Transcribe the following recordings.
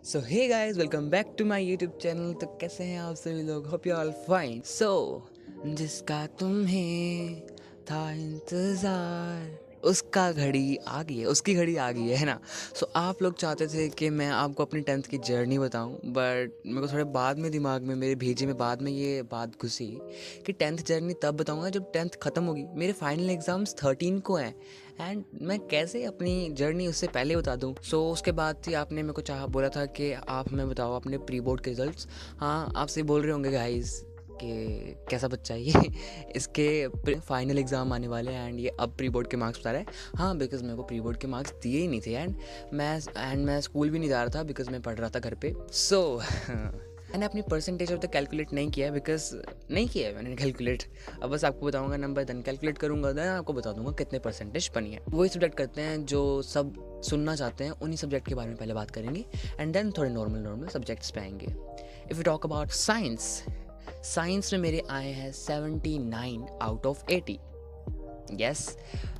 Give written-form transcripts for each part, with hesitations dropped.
So hey guys, welcome back to my YouTube channel. तो कैसे हैं आप सभी लोग? Hope you all fine. जिसका तुम्हें था इंतज़ार, उसका घड़ी आ गई है, उसकी घड़ी आ गई है ना। आप लोग चाहते थे कि मैं आपको अपनी 10th की जर्नी बताऊं, बट मेरे को थोड़े बाद में दिमाग में, मेरे भेजे में बाद में ये बात घुसी कि 10th जर्नी तब बताऊंगा जब 10th ख़त्म होगी। मेरे फाइनल एग्ज़ाम्स 13 को हैं एंड मैं कैसे अपनी जर्नी उससे पहले बता दूं। उसके बाद थी, आपने मेरे को बोला था कि आप हमें बताओ अपने प्री बोर्ड के रिजल्ट्स। हाँ, आपसे बोल रहे होंगे गाइस कि कैसा बच्चा है ये इसके फाइनल एग्ज़ाम आने वाले हैं एंड ये अब प्री बोर्ड के मार्क्स बता रहा है। हाँ, बिकॉज मेरे को प्री बोर्ड के मार्क्स दिए ही नहीं थे मैं स्कूल भी नहीं जा रहा था बिकॉज मैं पढ़ रहा था घर पे। मैंने अपनी परसेंटेज अब तक कैलकुलेट नहीं किया है, बिकॉज नहीं किया है मैंने कैलकुलेट। अब बस आपको बताऊंगा नंबर, देन कैलकुलेट करूंगा, देन आपको बता दूंगा कितने परसेंटेज बनी है। वही सब्जेक्ट करते हैं जो सब सुनना चाहते हैं, उन्हीं सब्जेक्ट के बारे में पहले बात करेंगे एंड देन थोड़े नॉर्मल सब्जेक्ट्स पे आएंगे। If you talk about science में मेरे आए हैं 79 आउट ऑफ 80। यस,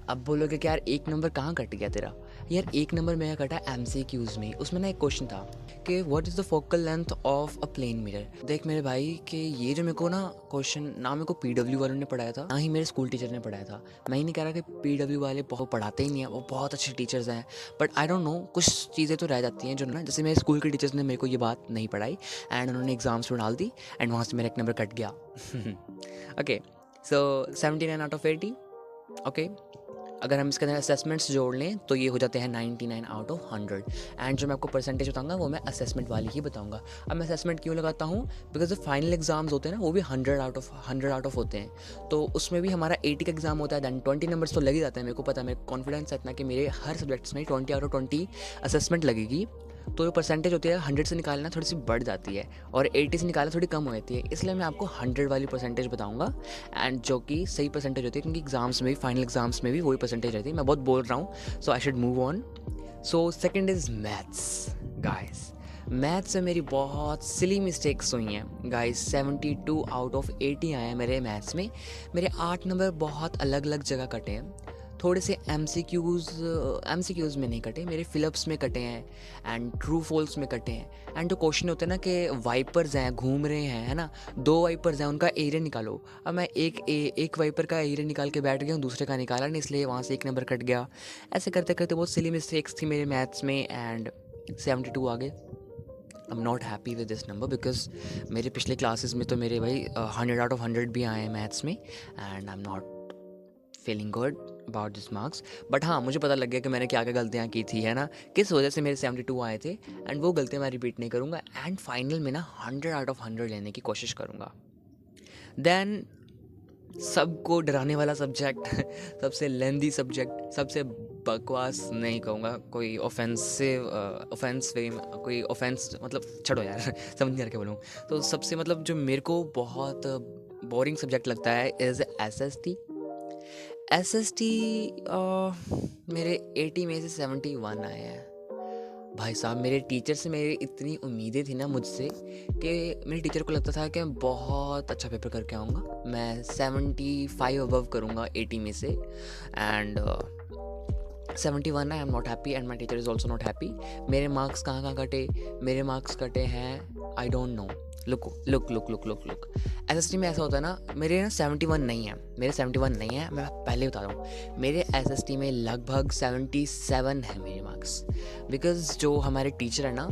अब बोलोगे कि यार एक नंबर कहाँ कट गया तेरा? यार एक नंबर मेरा कटा MCQs में। उसमें ना एक क्वेश्चन था कि what is the focal length of a plane mirror. देख मेरे भाई कि ये जो मेरे को ना क्वेश्चन, ना मेरे को PW वालों ने पढ़ाया था, ना ही मेरे स्कूल टीचर ने पढ़ाया था। मैं ही नहीं कह रहा कि PW वाले बहुत पढ़ाते ही नहीं है, वो बहुत अच्छे टीचर्स हैं, बट आई डोंट नो, कुछ चीज़ें तो रह जाती हैं जो ना, जैसे मेरे स्कूल के टीचर्स ने मेरे को ये बात नहीं पढ़ाई एंड उन्होंने एग्जाम्स में डाल दी एंड वहाँ से मेरा एक नंबर कट गया। Okay, 79 out of 80। ओके, अगर हम इसके अंदर असेसमेंट्स जोड़ लें तो ये हो जाते हैं 99 आउट ऑफ 100 एंड जो मैं आपको परसेंटेज बताऊंगा वो मैं असेसमेंट वाली ही बताऊंगा। अब मैं असेसमेंट क्यों लगाता हूँ? बिकॉज जो फाइनल एग्जाम्स होते हैं ना, वो भी 100 आउट ऑफ होते हैं, तो उसमें भी हमारा 80 का एग्जाम होता है, दैन 20 नंबर्स तो लग ही जाते हैं। मेरे को पता है, मेरे कॉन्फिडेंस है इतना कि मेरे हर सब्जेक्ट्स में 20 आउट ऑफ 20 असेसमेंट लगेगी, तो जो परसेंटेज होती है 100 से निकालना थोड़ी सी बढ़ जाती है और 80 से निकालना थोड़ी कम हो जाती है। इसलिए मैं आपको 100 वाली परसेंटेज बताऊंगा एंड जो कि सही परसेंटेज होती है, क्योंकि एग्जाम्स में भी, फाइनल एग्जाम्स में भी वही परसेंटेज रहती है। मैं बहुत बोल रहा हूँ, so I should move on. Second is maths. Guys, maths में मेरी बहुत सिली मिस्टेक्स हुई हैं गाइस। 72 आउट ऑफ 80 आए हैं मेरे मैथ्स में। मेरे 8 नंबर बहुत अलग अलग जगह कटे हैं। थोड़े से MCQs में नहीं कटे, मेरे फिलअप्स में कटे हैं एंड ट्रू फॉल्स में कटे हैं। एंड जो क्वेश्चन होते हैं ना कि वाइपर्स हैं, घूम रहे हैं, है ना, 2 वाइपर्स हैं, उनका एरिया निकालो। अब मैं एक वाइपर का एरिया निकाल के बैठ गया हूँ, दूसरे का निकाला नहीं, इसलिए वहाँ से एक नंबर कट गया। ऐसे करते करते बहुत सिली मिस्टेक्स थी मेरे मैथ्स में एंड 72 आ गए। I am not happy with this number because मेरे पिछले क्लासेस में तो मेरे भाई 100 आउट ऑफ 100 भी आए हैं मैथ्स में and I am not feeling good about this marks. But हाँ, मुझे पता लग गया कि मैंने क्या क्या गलतियाँ की थी, है ना, किस वजह से मेरे 72 आए थे एंड वो गलतियाँ मैं रिपीट नहीं करूँगा एंड फाइनल में ना 100 आउट ऑफ 100 लेने की कोशिश करूँगा। देन सबको डराने वाला सब्जेक्ट, सबसे लेंदी सब्जेक्ट, सबसे बकवास नहीं कहूँगा, कोई कोई ऑफेंस मतलब छोड़ो यार, समझ नहीं आ रहा क्या बोलूँ। तो सबसे मतलब जो मेरे को बहुत बोरिंग सब्जेक्ट लगता है इज़ SST। मेरे 80 में से 71 आए हैं। भाई साहब, मेरे टीचर से मेरी इतनी उम्मीदें थी ना मुझसे कि मेरे टीचर को लगता था कि मैं बहुत अच्छा पेपर करके आऊँगा, मैं 75 अबव करूँगा 80 में से and 71 I am not happy and my teacher is also not happy. मेरे मार्क्स कहाँ कटे? मेरे मार्क्स कटे हैं, I don't know. Look SST में ऐसा होता है ना, मेरे ना 71 नहीं है, मेरे 71 नहीं है, मैं पहले बता रहा हूँ। मेरे SST में लगभग 77 है मेरे मार्क्स, बिकॉज जो हमारे टीचर है ना,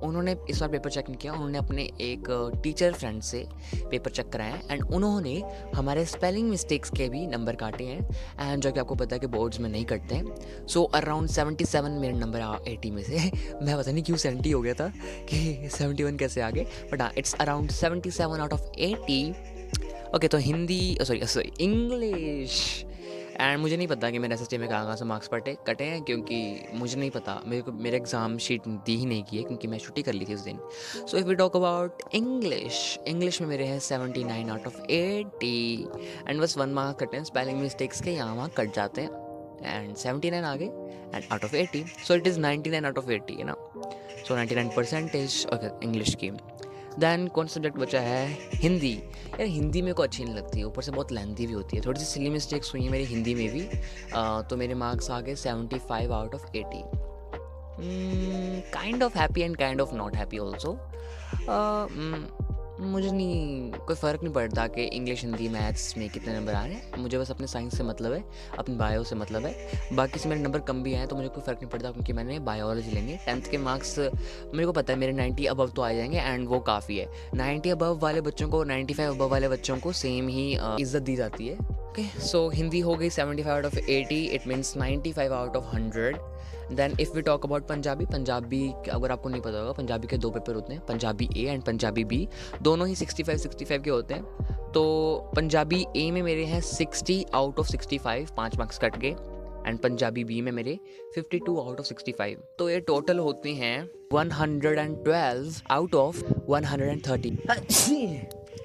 उन्होंने इस बार पेपर चेक नहीं किया, उन्होंने अपने एक टीचर फ्रेंड से पेपर चेक कराया एंड उन्होंने हमारे स्पेलिंग मिस्टेक्स के भी नंबर काटे हैं एंड जो कि आपको पता है कि बोर्ड्स में नहीं कटते हैं। अराउंड 77 मेरे नंबर 80 में से। मैं पता नहीं क्यों 70 हो गया था कि 71 कैसे आ गए, बट हाँ, it's around 77 out of 80। Okay, तो हिंदी, सॉरी इंग्लिश। एंड मुझे नहीं पता कि मेरे SST में कहाँ से मार्क्स कटे हैं, क्योंकि मुझे नहीं पता, मेरे एग्ज़ाम शीट दी ही नहीं की है क्योंकि मैं छुट्टी कर ली थी उस दिन। If we talk about English में मेरे हैं 79 आउट ऑफ 80 एंड बस 1 मार्क कटे हैं स्पेलिंग मिस्टेक्स के, यहाँ वहाँ कट जाते हैं एंड 79 आ गए and out of 80, it is 99 out of 80, है ना। 99 परसेंटेज ओके इंग्लिश की। दैन कौन सा सब्जेक्ट बचा है? हिंदी। यार हिंदी मेरे को अच्छी नहीं लगती, ऊपर से बहुत लेंथी भी होती है, थोड़ी सी सिली मिस्टेक्स हुई हैं मेरी हिंदी में भी। तो मेरे मार्क्स आ गए 75 out of 80। Kind of happy and kind of not happy also. मुझे नहीं कोई फ़र्क नहीं पड़ता कि इंग्लिश हिंदी मैथ्स में कितने नंबर आ रहे हैं, मुझे बस अपने साइंस से मतलब है, अपने बायो से मतलब है। बाकी से मेरे नंबर कम भी आए तो मुझे कोई फ़र्क नहीं पड़ता, क्योंकि मैंने बायोलॉजी लेनी है। 10th के मार्क्स मेरे को पता है मेरे 90 अबव तो आ जाएंगे एंड वो काफ़ी है। 90 अबव वाले बच्चों को, 95 अबव वाले बच्चों को सेम ही इज़्ज़त दी जाती है। ओके, सो हिंदी हो गई 75 out of 80, it means 95 out of 100। Then if we talk about Punjabi, अगर आपको नहीं पता होगा, पंजाबी के 2 पेपर होते हैं, Punjabi A and Punjabi B, दोनों ही 65 के होते हैं। तो पंजाबी ए में मेरे हैं 60 आउट ऑफ 65, 5 मार्क्स कट गए, एंड पंजाबी बी में मेरे 52 आउट ऑफ 65। तो ये टोटल होते हैं 112 out of 130।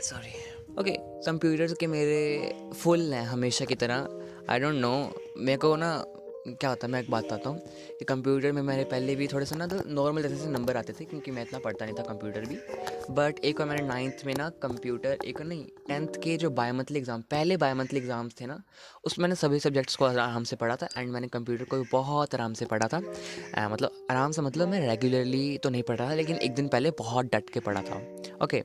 Sorry. Okay, computers के मेरे फुल हैं हमेशा की तरह। आई डोंट नो, मेरे को ना क्या होता है, मैं एक बात बताता हूँ कि कंप्यूटर में मेरे पहले भी थोड़े से ना तो नॉर्मल जैसे से नंबर आते थे, क्योंकि मैं इतना पढ़ता नहीं था कंप्यूटर भी। बट एक बार मैंने 9th में ना कंप्यूटर, एक नहीं 10th के जो बायोमंथली एग्ज़ाम, पहले बायोमंथली एग्ज़ाम्स थे ना, उसमें मैंने सभी सब्जेक्ट्स को आराम से पढ़ा था, एंड मैंने कंप्यूटर को भी बहुत आराम से पढ़ा था। मतलब आराम से मतलब मैं रेगुलरली तो नहीं पढ़ रहा था, लेकिन एक दिन पहले बहुत डट के पढ़ा था। ओके,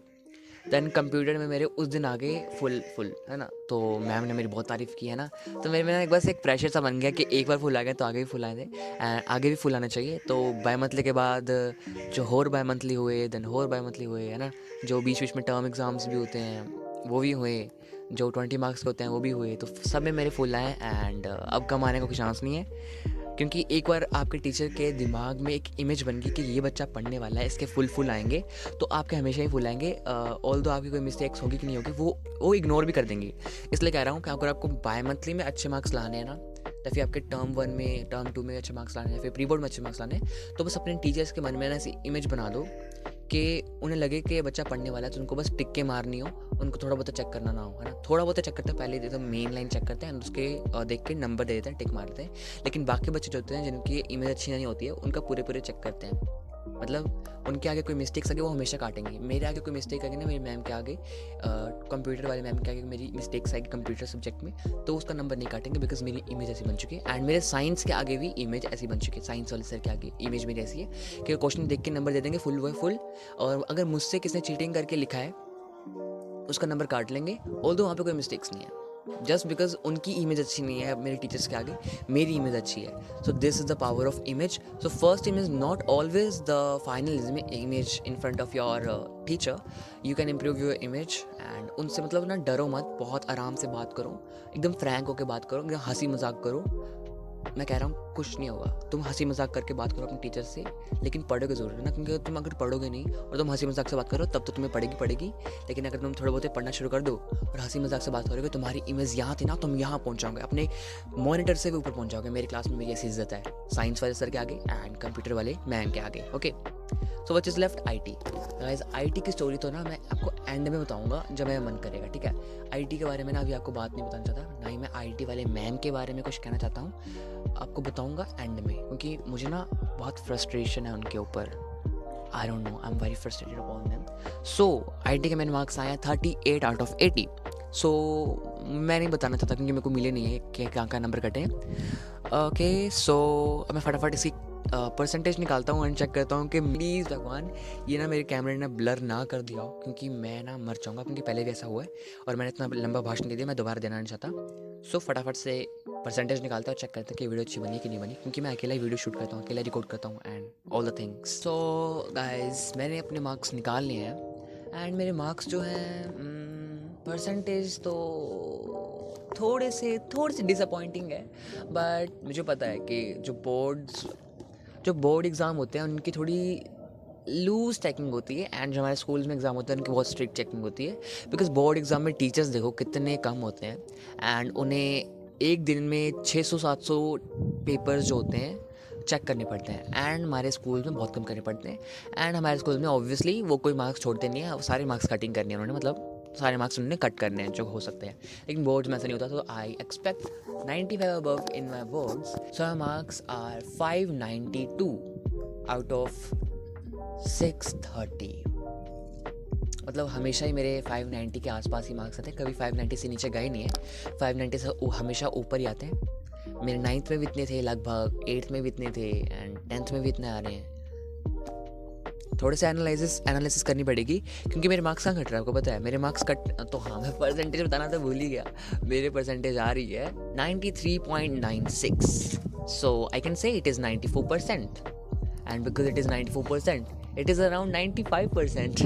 देन कंप्यूटर में मेरे उस दिन आगे फुल है ना, तो मैम ने मेरी बहुत तारीफ़ की है ना, तो मेरे में एक बस एक प्रेशर सा बन गया कि एक बार फुल आ गया तो आगे भी फुल आए थे, एंड आगे भी फुल आना चाहिए। तो बाई मंथली के बाद जो होर बाई मंथली हुए, देन होर बाई मंथली हुए, है ना, जो बीच बीच में टर्म एग्ज़ाम्स भी होते हैं वो भी हुए, जो 20 मार्क्स के होते हैं वो भी हुए, तो सब में मेरे फुल आए। एंड अब कम आने का कोई चांस नहीं है, क्योंकि एक बार आपके टीचर के दिमाग में एक इमेज बन गई कि ये बच्चा पढ़ने वाला है, इसके फुल आएंगे, तो आपके हमेशा ही फुल आएंगे। ऑल दो आपकी कोई मिस्टेक्स होगी कि नहीं होगी वो इग्नोर भी कर देंगे। इसलिए कह रहा हूँ कि अगर आपको बाय मंथली में अच्छे मार्क्स लाने हैं ना, या फिर आपके टर्म 1 में, टर्म 2 में अच्छे मार्क्स लाने हैं, फिर प्री बोर्ड में अच्छे मार्क्स लाने हैं, तो बस अपने टीचर्स के मन में ना ऐसी इमेज बना दो कि उन्हें लगे कि बच्चा पढ़ने वाला है, तो उनको बस टिक के मारनी हो, उनको थोड़ा बहुत चेक करना ना हो, है ना। थोड़ा बहुत चेक करते हैं, पहले तो मेन लाइन चेक करते हैं, उसके देख के नंबर दे देते हैं, टिक मारते हैं। लेकिन बाकी बच्चे जो होते हैं जिनकी इमेज अच्छी नहीं होती है, उनका पूरे चेक करते हैं। मतलब उनके आगे कोई मिस्टेक्स आगे वो हमेशा काटेंगे। मेरे आगे कोई मिस्टेक आएगी ना, मेरी मैम के आगे, कंप्यूटर वाले मैम के आगे मेरी मिस्टेक्स आएगी कंप्यूटर सब्जेक्ट में, तो उसका नंबर नहीं काटेंगे, बिकॉज मेरी इमेज ऐसी बन चुकी है। एंड मेरे साइंस के आगे भी इमेज ऐसी बन चुकी है, साइंस वाले सर के आगे इमेज मेरी ऐसी है कि क्वेश्चन देख के नंबर दे देंगे फुल, वो फुल, और अगर मुझसे किसने चीटिंग करके लिखा है उसका नंबर काट लेंगे, ऑल्दो वहाँ पे कोई मिस्टेक्स नहीं है, जस्ट बिकॉज उनकी इमेज अच्छी नहीं है मेरे टीचर्स के आगे, मेरी इमेज अच्छी है। So this is the power of image. So first image not always the final image in front of your teacher. You can improve your image, and उनसे मतलब ना डरो मत, बहुत आराम से बात करो, एकदम फ्रैंक होकर बात करो, एकदम हंसी मजाक करो। मैं कह रहा हूँ कुछ नहीं होगा, तुम हंसी मजाक करके बात करो अपने टीचर से, लेकिन पढ़ोगे ज़रूर, है ना, क्योंकि तुम अगर पढ़ोगे नहीं और तुम हंसी मजाक से बात करो तब तो तुम्हें पड़ेगी। लेकिन अगर तुम थोड़ा बहुत पढ़ना शुरू कर दो और हंसी मजाक से बात करोगे, तुम्हारी इमेज यहाँ थी ना, तुम यहाँ पहुँच जाओगे, अपने मॉनिटर से भी ऊपर पहुँच जाओगे। मेरी क्लास में मेरी ऐसी इज्जत है, साइंस वाले सर के आगे एंड कंप्यूटर वाले मैम के आगे। Okay, so what is left, IT। Guys, IT की स्टोरी तो ना मैं आपको एंड में बताऊंगा जब मेरा मन करेगा, ठीक है। IT के बारे में ना अभी आपको बात नहीं बताना चाहता, ना ही मैं IT वाले मैम के बारे में कुछ कहना चाहता हूँ, आपको बताऊंगा एंड में, क्योंकि मुझे ना बहुत फ्रस्ट्रेशन है उनके ऊपर। I don't know, I am very frustrated upon them. So IT के मेरे मार्क्स आए 38 आउट ऑफ 80। सो मैं नहीं बताना चाहता क्योंकि मेरे को मिले नहीं है कि क्या नंबर कटे हैं। ओके, सो अब मैं फटाफट इसकी परसेंटेज निकालता हूँ एंड चेक करता हूँ कि प्लीज़ भगवान ये ना मेरे कैमरे ने ब्लर ना कर दिया हो, क्योंकि मैं ना मर जाऊँगा, क्योंकि पहले भी ऐसा हुआ है और मैंने इतना लंबा भाषण दे दिया, मैं दोबारा देना नहीं चाहता। सो फटाफट से परसेंटेज निकालता हूँ, चेक करता हूँ कि वीडियो अच्छी बनी कि नहीं बनी, क्योंकि मैं अकेला ही वीडियो शूट करता हूँ, अकेला रिकॉर्ड करता हूँ and all the things. So guys, मैंने अपने मार्क्स निकाल लिए हैं एंड मेरे मार्क्स जो हैं परसेंटेज तो थोड़े से डिसअपॉइंटिंग है। बट मुझे पता है कि जो बोर्ड एग्ज़ाम होते हैं उनकी थोड़ी लूज चेकिंग होती है, एंड जो हमारे स्कूल्स में एग्ज़ाम होते हैं उनकी बहुत स्ट्रिक्ट चेकिंग होती है। बिकॉज बोर्ड एग्ज़ाम में टीचर्स देखो कितने कम होते हैं, एंड उन्हें एक दिन में 600-700 पेपर्स जो होते हैं चेक करने पड़ते हैं, एंड हमारे स्कूल में बहुत कम करने पड़ते हैं। एंड हमारे स्कूल में ऑब्वियसली वो कोई मार्क्स छोड़ते नहीं है, सारे मार्क्स कटिंग करनी है उन्होंने, मतलब सारे मार्क्स उन्होंने कट करने हैं जो हो सकते हैं। लेकिन बोर्ड्स में ऐसा नहीं होता, तो I expect 95 above in my boards. So my marks are 592 out of 630। मतलब हमेशा ही मेरे 590 के आसपास ही मार्क्स आते हैं, कभी 590 से नीचे गए नहीं है, 590 से हमेशा ऊपर ही आते हैं। मेरे 9th में भी इतने थे, लगभग 8th में भी इतने थे, एंड 10th में भी इतने आ रहे हैं। थोड़े से एनालिसिस करनी पड़ेगी क्योंकि मेरे मार्क्स कहाँ घट रहा है, आपको पता है मेरे मार्क्स कट, तो हाँ मैं परसेंटेज बताना तो भूल ही गया। मेरे परसेंटेज आ रही है 93.96, so I can say it is 94%, and because it is 94% it is around 95%।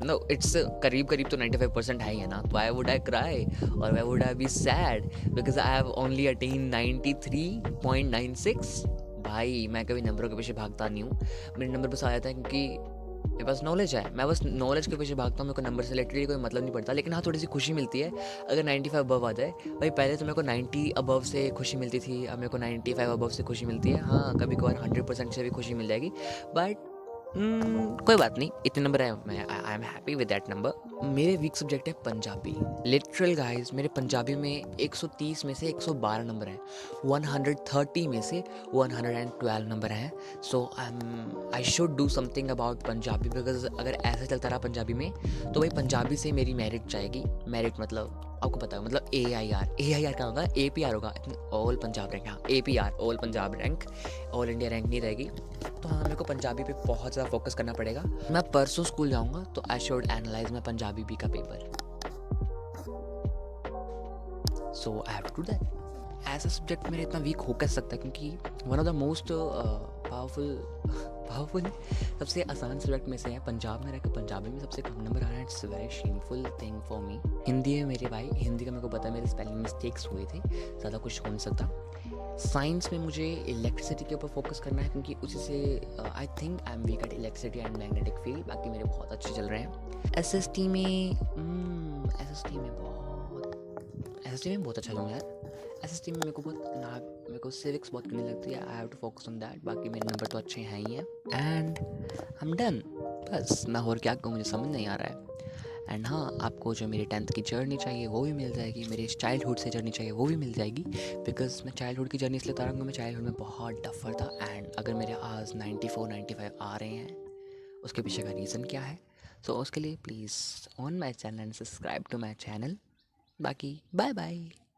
No it's करीब करीब तो 95% है ही है ना, तो आई वुड आई क्राई और I would I be sad because I have only attain 93.96। भाई मैं कभी नंबरों के पीछे भागता नहीं हूँ, मेरे नंबर बस आ जाता है क्योंकि मेरे पास नॉलेज है, मैं बस नॉलेज के पीछे भागता हूँ, मेरे को नंबर से लिटरली कोई मतलब नहीं पड़ता। लेकिन हाँ थोड़ी सी खुशी मिलती है अगर 95 अबव आ जाए। भाई पहले तो मेरे को 90 अबव से खुशी मिलती थी, अब मेरे को 95 अबव से खुशी मिलती है। हाँ कभी कभार 100% से भी खुशी मिल जाएगी, बट कोई बात नहीं, इतने नंबर है, मैं I am happy with that number. मेरे वीक सब्जेक्ट है पंजाबी। लिटरल गाइस मेरे पंजाबी में 130 में से 112 नंबर हैं, 130 में से 112 नंबर हैं। So I should do something about Punjabi because अगर ऐसा चलता रहा पंजाबी में तो भाई पंजाबी से मेरी मेरिट जाएगी। मेरिट मतलब आपको पता है, मतलब AIR क्या होगा, APR होगा, ऑल पंजाब रैंक। हाँ APR all Punjab rank, all India rank नहीं रहेगी। तो हाँ मेरे को पंजाबी पे बहुत ज़्यादा फोकस करना पड़ेगा। मैं परसों स्कूल जाऊँगा तो I should analyse my Punjabi B का पेपर, so I have to do that. ऐसा सब्जेक्ट मेरा इतना वीक हो कैसे सकता है, क्योंकि one of the most powerful सबसे आसान सब्जेक्ट में से है। पंजाब में रहकर पंजाबी में सबसे कम नंबर आ रहा है, it's very shameful thing for me. Hindi है मेरे भाई, हिंदी का मेरे को पता है मेरे स्पेलिंग मिस्टेक्स हुए थे, ज़्यादा कुछ हो नहीं सकता। साइंस में मुझे इलेक्ट्रिसिटी के ऊपर फोकस करना है क्योंकि उसी से I think I am weak at electricity and magnetic field, बाकी मेरे बहुत अच्छे चल रहे हैं। SST में बहुत अच्छा हूँ यार। SST में मेरे को सिविक्स बहुत करने लगती है, I have to focus on that. बाकी मेरे नंबर तो अच्छे हैं ही हैं एंड आई एम डन। बस मैं और क्या कहूँ, मुझे समझ नहीं आ रहा है। एंड हाँ आपको जो मेरी 10th की जर्नी चाहिए वो भी मिल जाएगी, मेरी चाइल्डहुड से जर्नी चाहिए वो भी मिल जाएगी। बिकॉज मैं चाइल्डहुड की जर्नी इसलिए बता रहा हूँ, मैं चाइल्डहुड में बहुत डफर था। एंड अगर मेरे आज 94-95 आ रहे हैं उसके पीछे का रीज़न क्या है, सो उसके लिए please on my channel and subscribe to my channel. बाकी बाय बाय।